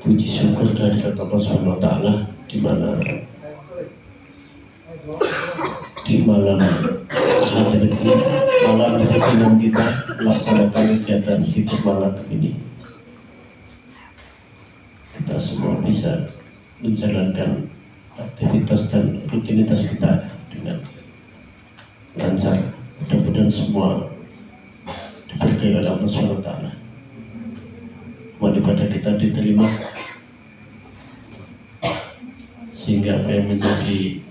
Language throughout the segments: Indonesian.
puji syukur dari Allah Subhanahu wa Ta'ala, di mana di malam hari ini, malam ketika kita melaksanakan kegiatan hidup malam ini, kita semua bisa menjalankan aktivitas dan rutinitas kita dengan lancar. Mudah-mudahan semua diberkahi oleh Allah Subhanahu wa Ta'ala. Amal ibadah kita diterima, sehingga apa yang menjadi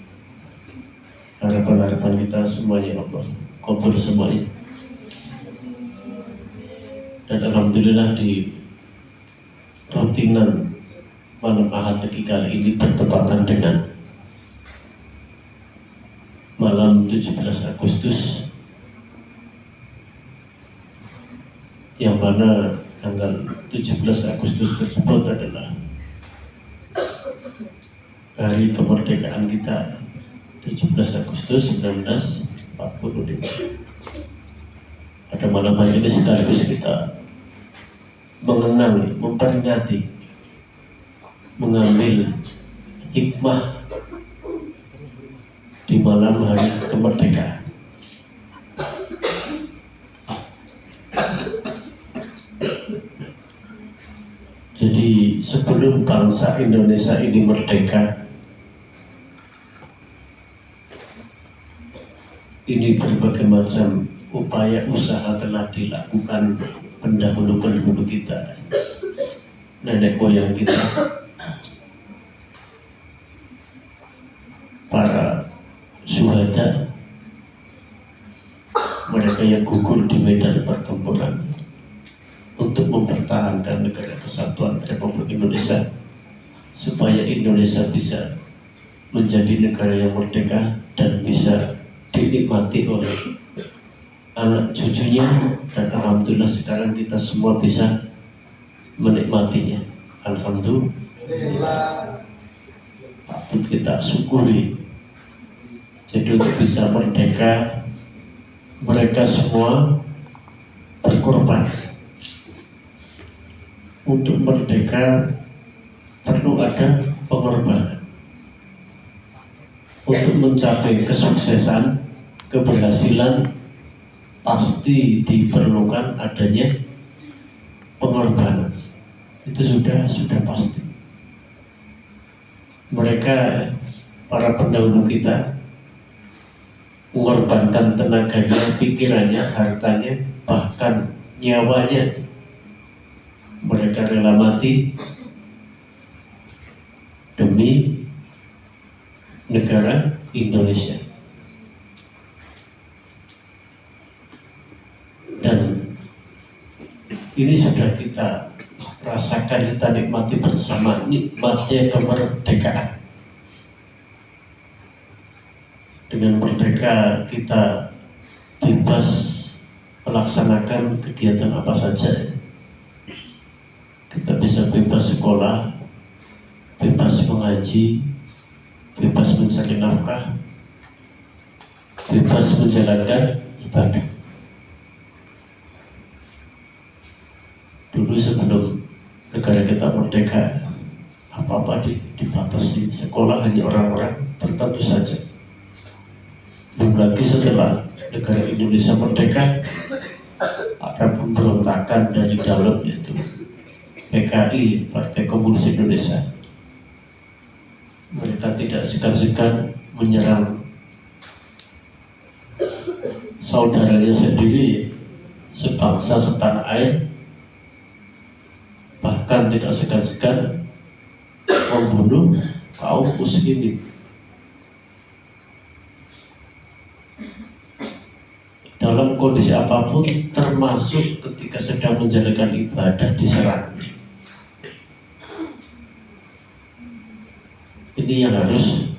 harapan-harapan kita semuanya Allah kabul semuanya. Dan alhamdulillah di rutinan malam Ahad kali ini bertepatan dengan malam 17 Agustus, yang mana tanggal 17 Agustus tersebut adalah hari kemerdekaan kita, 17 Agustus 1945. Pada malam hari ini sekaligus kita mengenang, memperingati, mengambil hikmah di malam hari kemerdekaan. Jadi sebelum bangsa Indonesia ini merdeka, ini berbagai macam upaya usaha telah dilakukan pendahulu-pendahulu kita, nenek moyang kita, para syuhada, mereka yang gugur di medan pertempuran untuk mempertahankan negara kesatuan Republik Indonesia, supaya Indonesia bisa menjadi negara yang merdeka dan bisa dinikmati oleh anak cucunya. Dan alhamdulillah sekarang kita semua bisa menikmatinya. Alhamdulillah, patut kita syukuri. Jadi untuk bisa merdeka, mereka semua berkorban. Untuk merdeka perlu ada pengorbanan. Untuk mencapai kesuksesan, keberhasilan, pasti diperlukan adanya pengorbanan. Itu sudah pasti. Mereka, para pendahulu kita, mengorbankan tenaganya, pikirannya, hartanya, bahkan nyawanya. Mereka rela mati demi negara Indonesia. Dan ini sudah kita rasakan, kita nikmati bersama, nikmatnya kemerdekaan. Dengan merdeka kita bebas melaksanakan kegiatan apa saja. Kita bisa bebas sekolah, bebas mengaji, bebas mencari nafkah, bebas menjalankan ibadah. Dulu sebelum negara kita merdeka, apa-apa dibatasi, sekolah hanya orang-orang tertentu saja. Belum lagi setelah negara Indonesia merdeka, ada pemberontakan dari dalam, yaitu PKI, Partai Komunis Indonesia. Mereka tidak segan-segan menyerang saudaranya sendiri, sebangsa setanah air, bahkan tidak segan-segan membunuh kaum muslimin. Dalam kondisi apapun, termasuk ketika sedang menjalankan ibadah, diserang. Ini yang harus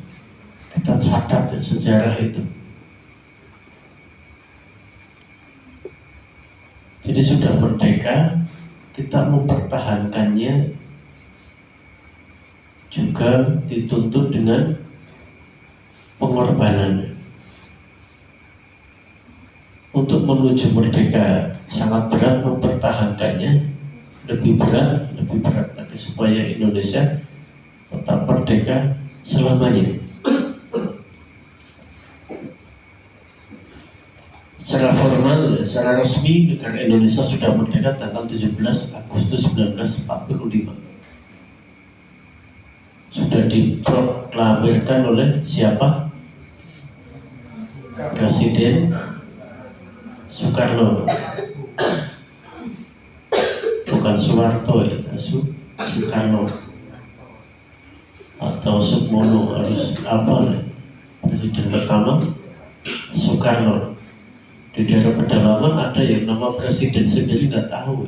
kita catat, sejarah itu. Jadi sudah merdeka, kita mempertahankannya juga dituntut dengan pengorbanan. Untuk menuju merdeka sangat berat mempertahankannya lebih berat lagi supaya Indonesia tetap merdeka selamanya. Secara formal, secara resmi negara Indonesia sudah merdeka tanggal 17 Agustus 1945. Sudah diproklamirkan oleh siapa? Presiden Soekarno, bukan Soeharto ya, Soekarno atau Sukmono, harus apa? Presiden pertama Soekarno. Di daerah pedalaman ada yang nama presiden sendiri nggak tahu.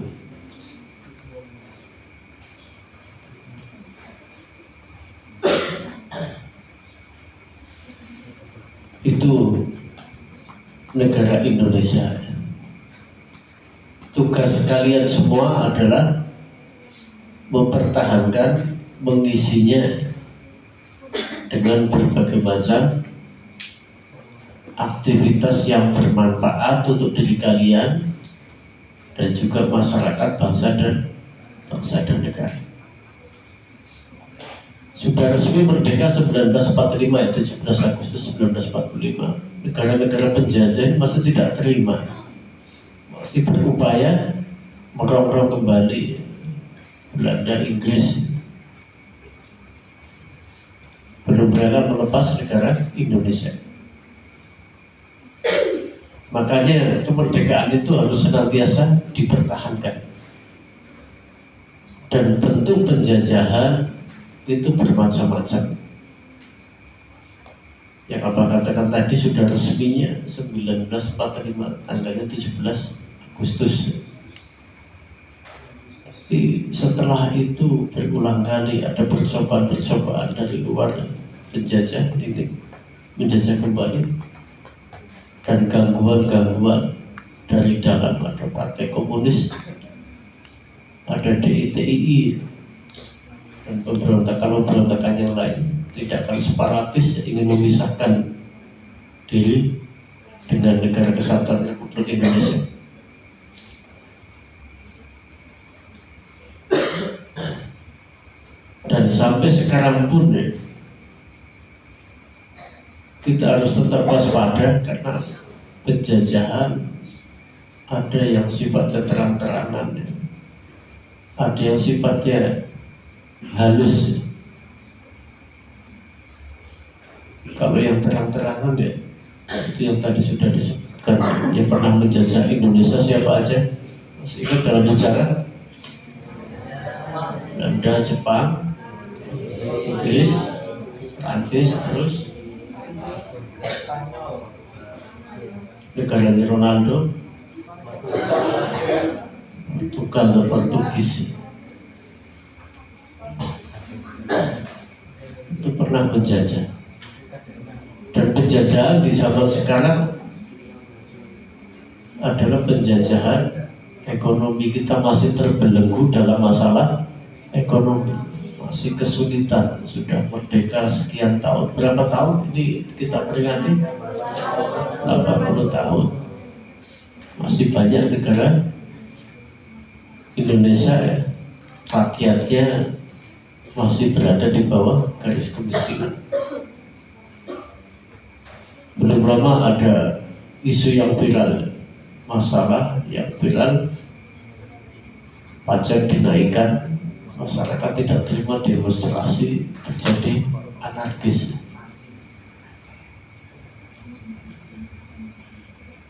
Itu negara Indonesia. Tugas kalian semua adalah mempertahankan, mengisinya dengan berbagai macam aktivitas yang bermanfaat untuk diri kalian dan juga masyarakat, bangsa dan negara. Sudah resmi merdeka 1945 ya, 17 Agustus 1945. Negara-negara penjajah masih tidak terima, masih berupaya merongrong kembali Belanda, Inggris, belum rela melepas negara Indonesia. Makanya kemerdekaan itu harus senantiasa dipertahankan. Dan bentuk penjajahan itu bermacam-macam. Yang Abang katakan tadi sudah resminya 1945, tanggalnya 17 Agustus. Tapi setelah itu berulang kali ada percobaan-percobaan dari luar penjajah ingin menjajah kembali, dan gangguan-gangguan dari dalam. Ada Partai Komunis, ada DITII, dan pemberontakan yang lain. Tindakan separatis ingin memisahkan diri dengan Negara Kesatuan Republik Indonesia. Dan sampai sekarang pun kita harus tetap waspada karena penjajahan ada yang sifatnya terang-terangan, ada yang sifatnya halus. Kalau yang terang-terangan ya itu yang tadi sudah disebutkan, yang pernah menjajah Indonesia siapa aja? Masih ingat dalam sejarah? Belanda, Jepang, Inggris, Prancis, terus negaranya Ronaldo, Portugal atau Portugis, itu pernah menjajah. Dan penjajahan di zaman sekarang adalah penjajahan ekonomi. Kita masih terbelenggu dalam masalah ekonomi, masih kesulitan. Sudah merdeka sekian tahun, berapa tahun ini kita peringati? 80 tahun. Masih banyak negara Indonesia rakyatnya masih berada di bawah garis kemiskinan. Belum lama ada isu yang viral, masalah yang viral, pajak dinaikkan, masyarakat tidak terima, demonstrasi, terjadi anarkis.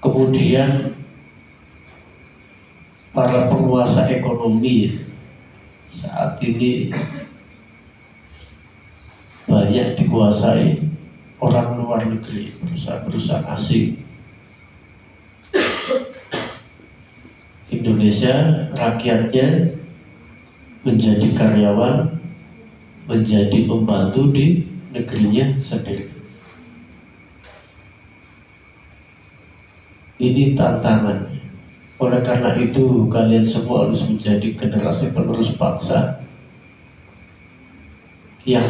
Kemudian para penguasa ekonomi saat ini banyak dikuasai orang luar negeri, perusahaan-perusahaan asing. Indonesia rakyatnya menjadi karyawan, menjadi pembantu di negerinya sendiri. Ini tantangan. Oleh karena itu kalian semua harus menjadi generasi penerus bangsa yang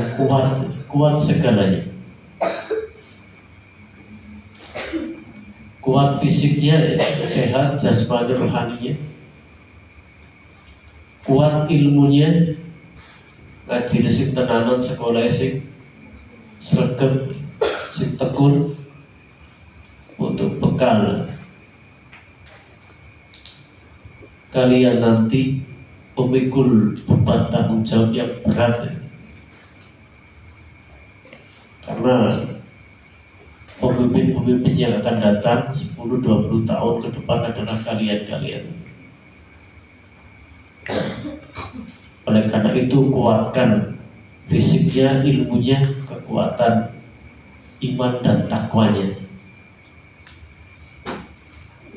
kuat segalanya. Kuat fisiknya, sehat jasmani rohaninya. kuat ilmunya, ngaji sing tenanan, sekolah sing sregep, sing tekun, untuk bekal kalian nanti memikul beban tanggung jawab yang berat. Karena pemimpin-pemimpin yang akan datang 10-20 tahun ke depan adalah kalian-kalian. Oleh karena itu kuatkan fisiknya, ilmunya, kekuatan iman dan takwanya.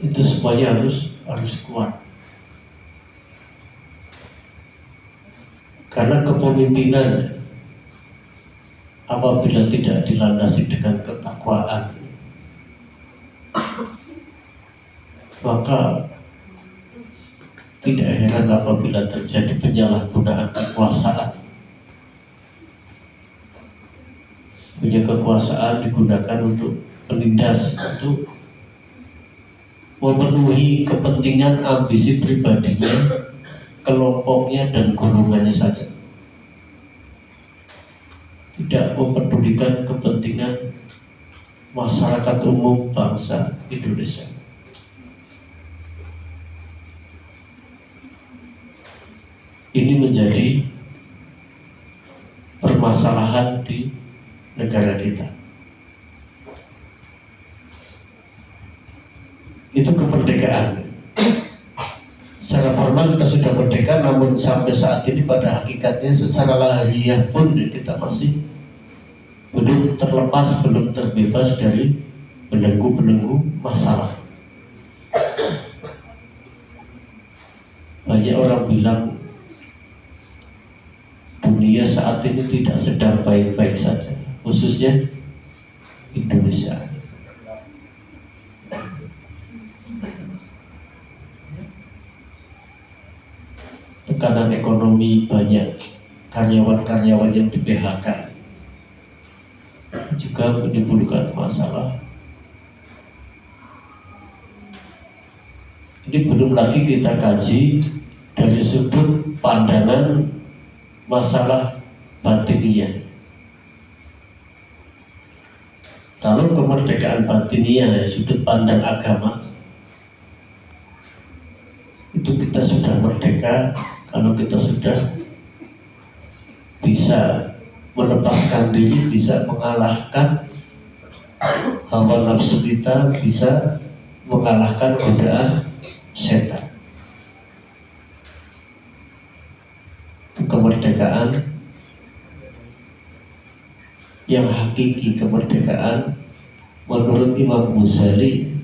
Itu semuanya harus kuat. Karena kepemimpinan apabila tidak dilandasi dengan ketakwaan, maka tidak heran apabila terjadi penyalahgunaan kekuasaan. Punya kekuasaan digunakan untuk menindas, untuk memenuhi kepentingan ambisi pribadinya, kelompoknya dan golongannya saja. Tidak mempedulikan kepentingan masyarakat umum bangsa Indonesia. Ini menjadi permasalahan di negara kita. Itu kemerdekaan. Secara formal kita sudah merdeka, namun sampai saat ini pada hakikatnya secara lahiriah pun kita masih belum terlepas, belum terbebas dari belenggu-belenggu masalah. Banyak orang bilang dunia saat ini tidak sedang baik-baik saja, khususnya Indonesia. Tekanan ekonomi, banyak karyawan-karyawan yang di PHK, juga menimbulkan masalah. Ini belum lagi kita kaji dari sudut pandangan masalah batiniah. Kalau kemerdekaan batiniah, sudut pandang agama, itu kita sudah merdeka kalau kita sudah bisa melepaskan diri, bisa mengalahkan hawa nafsu kita, bisa mengalahkan godaan setan. Kemerdekaan yang hakiki, kemerdekaan menurut Imam Ghazali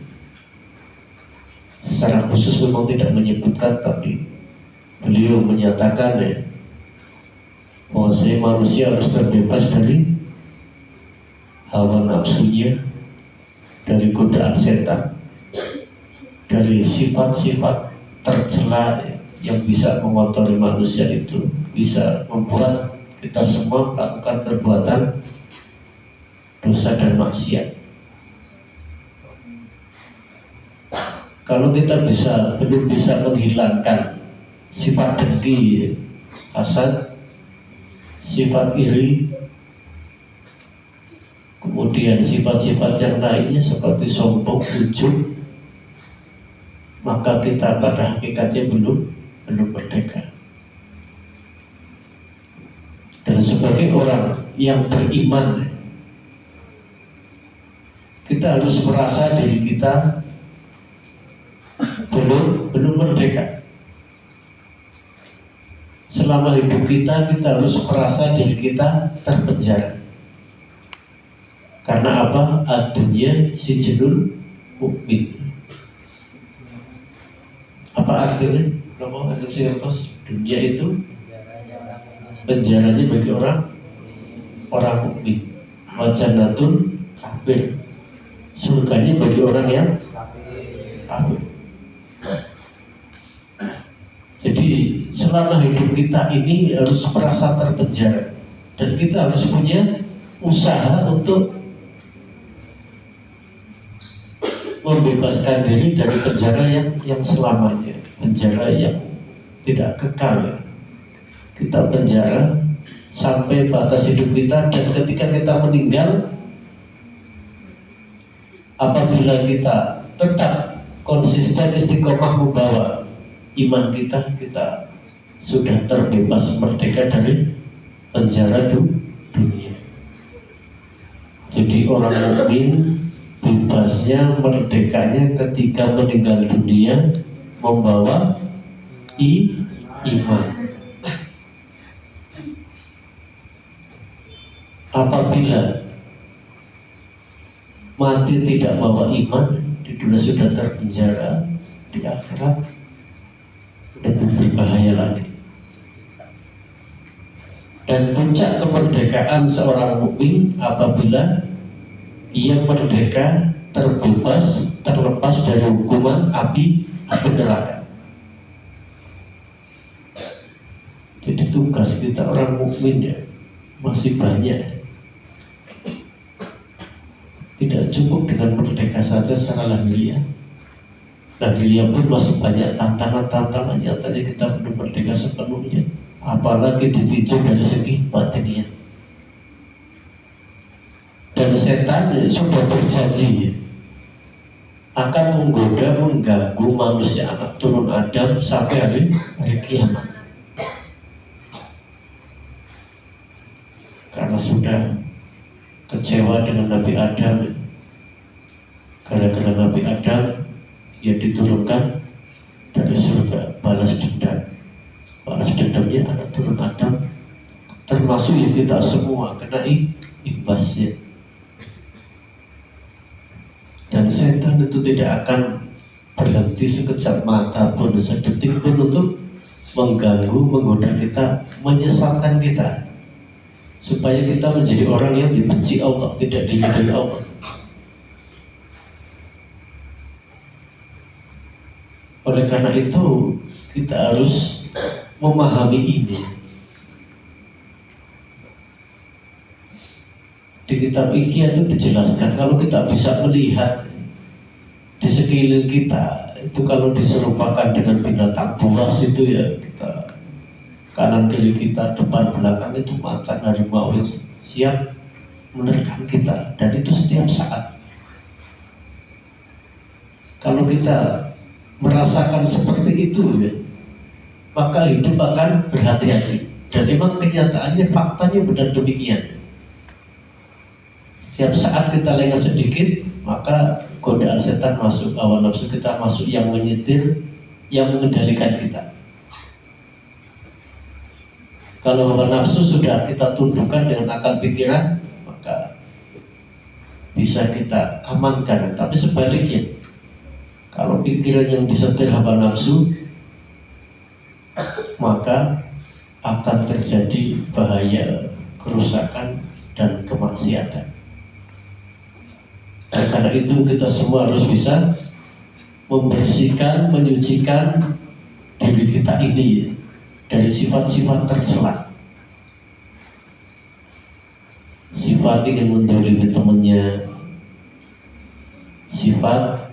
secara khusus memang tidak menyebutkan, tapi beliau menyatakan bahwa manusia harus terbebas dari hawa nafsunya, dari godaan setan, dari sifat-sifat tercela yang bisa mengotori manusia, itu bisa membuat kita semua melakukan perbuatan dosa dan maksiat. Kalau kita belum bisa menghilangkan sifat dengki, hasad, sifat iri, kemudian sifat-sifat yang lainnya seperti sombong, ujub, maka kita pada hakikatnya belum merdeka. Dan sebagai orang yang beriman, kita harus merasa diri kita belum merdeka. Selama hidup kita harus merasa diri kita terpenjara. Karena apa? Ad-dunya sijnul mukmin. Apa artinya? Kalau ada sirtos, dunia itu penjaranya bagi orang mukmin. Wa jannatun kafir. Surganya bagi orang yang kafir. Jadi selama hidup kita ini harus merasa terpenjara, dan kita harus punya usaha untuk membebaskan diri dari penjara yang selamanya, penjara yang tidak kekal. Kita penjara sampai batas hidup kita, dan ketika kita meninggal, apabila kita tetap konsisten istiqomah membawa iman kita, kita sudah terbebas merdeka dari penjara dunia. Jadi orang mukmin bebasnya, merdekanya ketika meninggal dunia membawa iman. Apabila mati tidak bawa iman, di dunia sudah terpenjara, di akhirat lebih berbahaya lagi. Dan puncak kemerdekaan seorang mukmin apabila ia merdeka, terbebas, terlepas dari hukuman api neraka. Jadi tugas kita orang mukmin ya masih banyak. Tidak cukup dengan merdeka saja secara lahiriah. Lahiriah pun masih banyak tantangan-tantangan. Nyatanya kita belum merdeka sepenuhnya, apalagi ditinjau dari segi batiniah. Dan setan sudah berjanji akan menggoda, mengganggu manusia anak turun Adam sampai hari kiamat. Karena sudah kecewa dengan Nabi Adam, gara-gara Nabi Adam ia diturunkan dari surga, balas dendamnya anak turun Adam, termasuk yang kita semua kena imbasnya. Dan setan itu tidak akan berhenti sekejap mata pun, sedetik pun untuk mengganggu, menggoda kita, menyesatkan kita, supaya kita menjadi orang yang dibenci Allah, tidak diridhai Allah. Oleh karena itu kita harus memahami ini. Di kitab Ihya itu dijelaskan, kalau kita bisa melihat di sekeliling kita itu, kalau diserupakan dengan binatang buas itu ya, kita kanan kiri kita, depan belakang itu macan harimau yang siap menerkam kita, dan itu setiap saat. Kalau kita merasakan seperti itu ya, maka hidup akan berhati-hati. Dan memang kenyataannya, faktanya benar demikian. Setiap saat kita lengah sedikit, maka godaan setan masuk, hawa nafsu kita masuk, yang menyetir, yang mengendalikan kita. Kalau hawa nafsu sudah kita tundukkan dengan akal pikiran, maka bisa kita amankan. Tapi sebaliknya, kalau pikiran yang disetir hawa nafsu, maka akan terjadi bahaya, kerusakan, dan kemaksiatan. Dan karena itu kita semua harus bisa membersihkan, menyucikan diri kita ini dari sifat-sifat tercela. Sifat ingin mendolimi temannya, sifat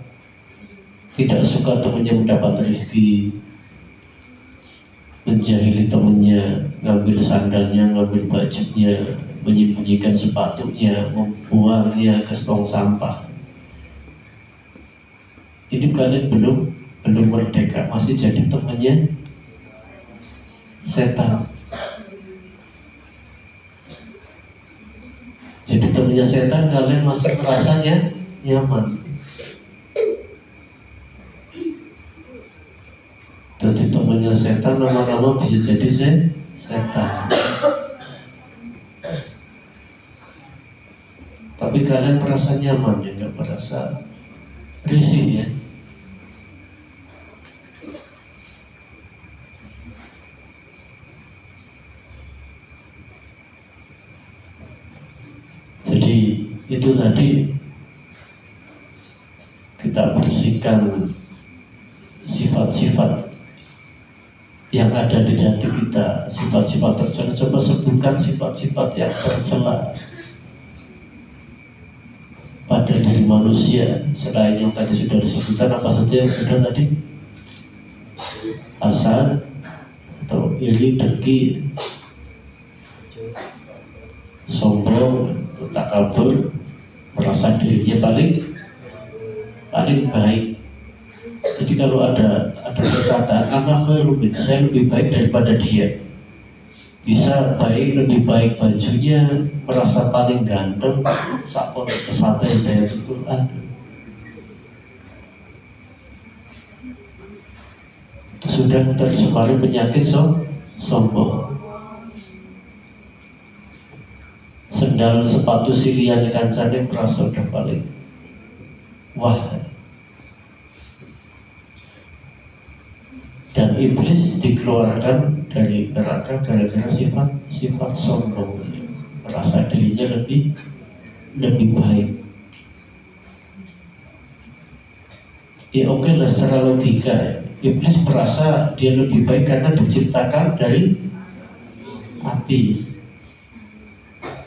tidak suka temannya mendapat rezeki, menjahili temannya, ngambil sandalnya, ngambil bajunya, menyembunyikan sepatunya, membuangnya ke tong sampah. Ini kalian belum merdeka, masih jadi temannya setan. Jadi temannya setan, kalian masih merasanya nyaman. Jadi temannya setan lama-lama bisa jadi setan. Tapi kalian merasa nyaman ya, nggak merasa risih ya. Jadi itu tadi kita bersihkan sifat-sifat yang ada di hati kita, sifat-sifat tercela. Coba sebutkan sifat-sifat yang tercela pada diri manusia selain yang tadi sudah disebutkan. Apa saja yang sudah tadi? Hasad, atau iri, dengki, sombong, takabur, merasa dirinya paling baik. Jadi kalau ada perkataan anak khairun, saya lebih baik daripada dia, bisa baik, lebih baik bajunya, merasa paling ganteng, sakon pesantren daya Quran, itu sudah tercemari penyakit sombong. Sendal sepatu silian kancane merasa udah paling wah. Dan iblis dikeluarkan dari neraka gara-gara sifat sombong, merasa dirinya lebih baik. Ya oke lah, secara logika iblis merasa dia lebih baik karena diciptakan dari api,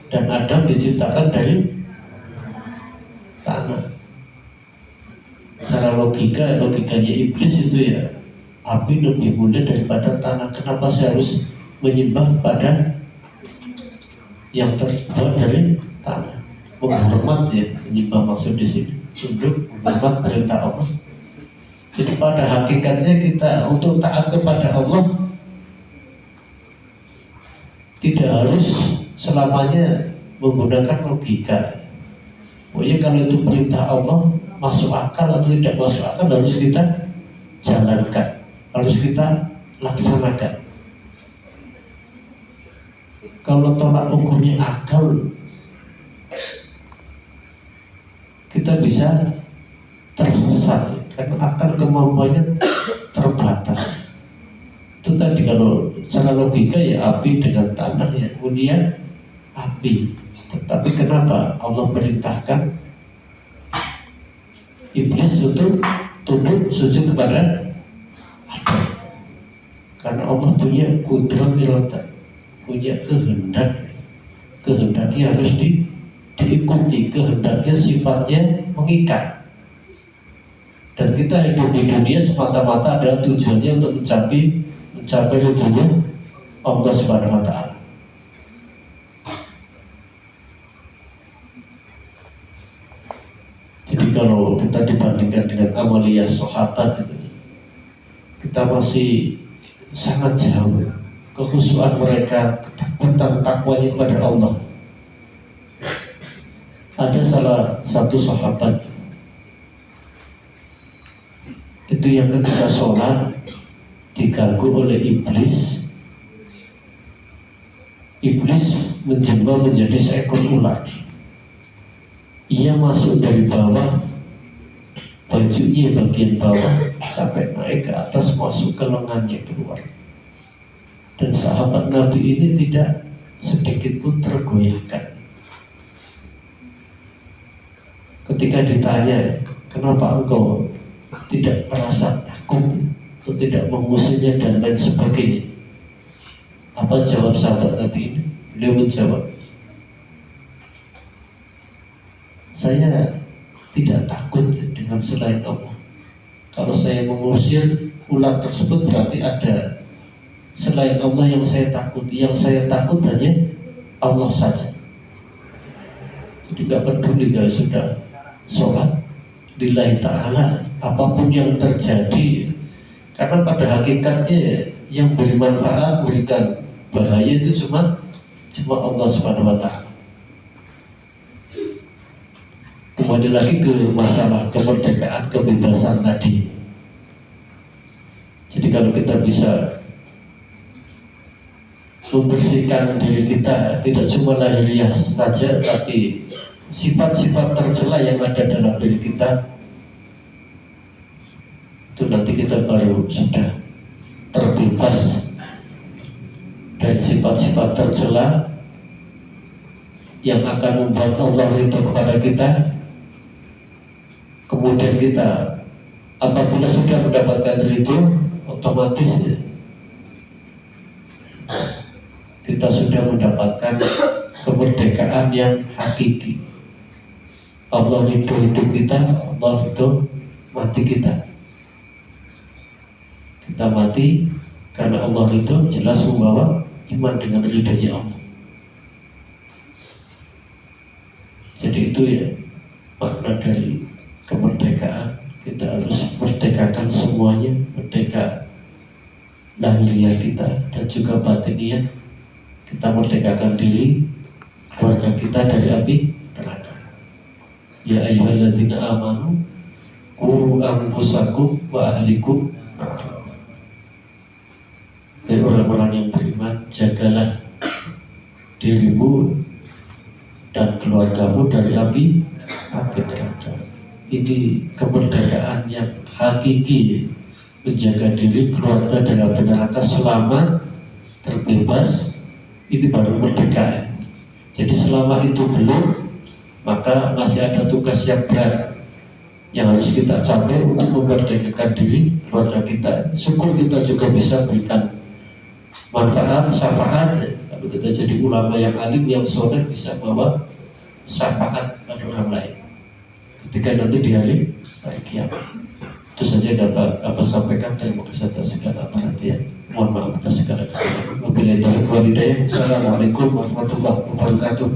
dan Adam diciptakan dari tanah. Secara logikanya iblis itu ya, api lebih mulia daripada tanah. Kenapa saya harus menyembah pada yang terbuat dari tanah? Menghormat ya, menyembah maksud di sini untuk menghormat perintah Allah. Jadi pada hakikatnya kita untuk taat kepada Allah tidak harus selamanya menggunakan logika. Pokoknya kalau itu perintah Allah, masuk akal atau tidak masuk akal, harus kita jalankan, harus kita laksanakan. Kalau tolak ukurnya akal, kita bisa tersesat karena akal kemampuannya terbatas. Itu tadi kalau secara logika ya api dengan tanah ya mulia api. Tetapi kenapa Allah perintahkan iblis untuk tunduk sujud kepada Adam? Karena Allah punya kudrat irada, punya kehendaknya harus diikuti, kehendaknya sifatnya mengikat. Dan kita hidup di dunia semata-mata adalah tujuannya untuk mencapai ridhonya Allah Subhanahu wa Ta'ala. Jadi kalau kita dibandingkan dengan amaliyah sahabat itu, kita masih sangat jauh. Kekhusyuan mereka, ketakutan, takwanya kepada Allah. Ada salah satu sahabat itu yang ketika sholat diganggu oleh iblis. Iblis menjembah menjadi seekor ular. Ia masuk dari bawah, bajunya bagian bawah sampai naik ke atas, masuk ke lengannya keluar. Dan sahabat Nabi ini tidak sedikit pun tergoyahkan. Ketika ditanya, kenapa engkau tidak merasa takut atau tidak mengusirnya dan lain sebagainya, apa jawab sahabat Nabi ini? Beliau menjawab, saya tidak takut dengan selain Allah. Kalau saya mengusir ular tersebut berarti ada selain Allah yang saya takuti. Yang saya takut hanya Allah saja. Jadi gak peduli kalau sudah sholat lillahi ta'ala, apapun yang terjadi, karena pada hakikatnya yang beri manfaat, berikan bahaya itu cuma Allah Subhanahu wa Ta'ala. Kembali lagi ke masalah kemerdekaan, kebebasan tadi. Jadi kalau kita bisa membersihkan diri kita, tidak cuma lahiriah saja, tapi sifat-sifat tercela yang ada dalam diri kita, itu nanti kita baru sudah terbebas dari sifat-sifat tercela yang akan membuat Allah ridho kepada kita. Kemudian kita apabila sudah mendapatkan ridho, otomatis kita sudah mendapatkan kemerdekaan yang hakiki. Allah ridho hidup kita, Allah ridho mati kita. Kita mati Karena Allah itu jelas membawa iman dengan ridhonya Allah. Jadi itu ya makna dari kemerdekaan. Kita harus merdekakan semuanya, merdeka lahiriah kita dan juga batiniah. Kita merdekakan diri, keluarga kita dari api neraka. Ya ayyuhalladzina amanu qu anfusakum wa ahlikum. Hai orang-orang yang beriman, jagalah dirimu dan keluargamu dari api neraka. Ini kemerdekaan yang hakiki, menjaga diri, keluarga dari api neraka, selamat, terbebas. Ini baru merdeka. Jadi selama itu belum, maka masih ada tugas yang berat yang harus kita capai untuk memerdekakan diri, keluarga kita. Syukur kita juga bisa berikan manfaat, syafaat. Kalau kita jadi ulama yang alim, yang soleh, bisa bawa syafaat pada orang lain ketika nanti di hari kiamat. Itu saja dapat apa sampaikan. Terima kasih atas segala perhatian. Mohon maaf atas segala kekurangan. Wabillahi taufiq wal hidayah. Assalamualaikum warahmatullahi wabarakatuh.